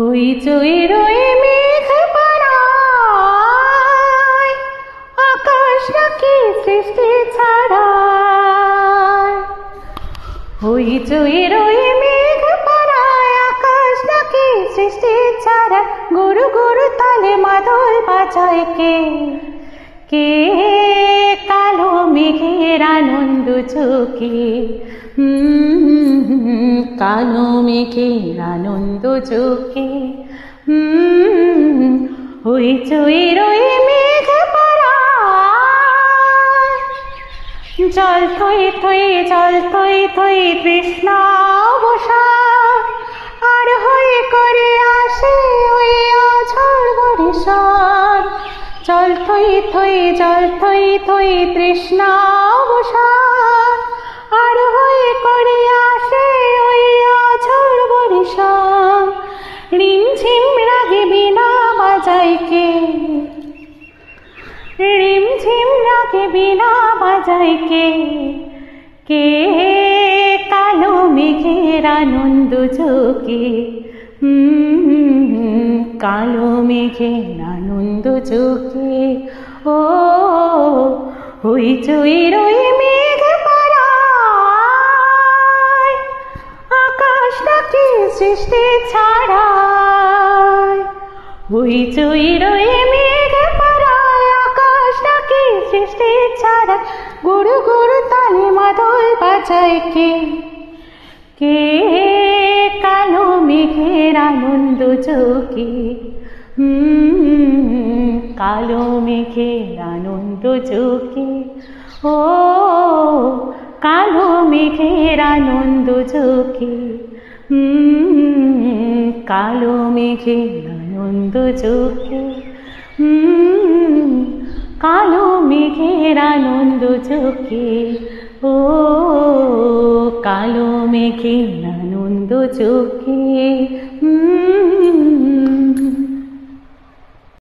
হইচইর ওই মেঘ পাড়ায় আকাশ নাকি সৃষ্টি ছাড়ায়। হইচইর ওই মেঘ পাড়ায় আকাশ নাকি সৃষ্টি ছাড়ায়। গুরু গুরু তালে মাদল বাজায় কে কে? কালো মেঘের আনন্দ চোখে, কালো মেঘের আনন্দ চোখে। হইচইর ওই মেঘ পাড়ায় জল থই থই, জল থই থই তৃষ্ণা অবসাদ। আর হয়ে করে আসে ওই আঝড় বরিশাদ। জল থই থই, জল থই থই তৃষ্ণা অবসাদ। আর হয়ে করে আসে ওই আঝড় বরিশাদ। রিমঝিম রাগে বিনা বাজায় কে? রিমঝিম রাগে বিনা বাজায় কে? কে? কালো মেঘের আনন্দ চোখে, কালো মেঘের আনন্দ চোখে। ও হইচইর ওই মেঘ পাড়ায় আকাশ নাকি সৃষ্টি ছাড়ায়। হইচইর ওই মেঘ পাড়ায় আকাশ নাকি সৃষ্টি ছাড়ায়। গুরু গুরু তালে মাদল বাজায় কে কে? কালো মেঘের আনন্দ চোখে, কালো মেঘের আনন্দ চোখে। ও কালো মেঘের আনন্দ চোখে, কালো মেঘের আনন্দ চোখে। কালো মেঘের আনন্দ চোখে। ও কালো মেঘের আনন্দ চোখে।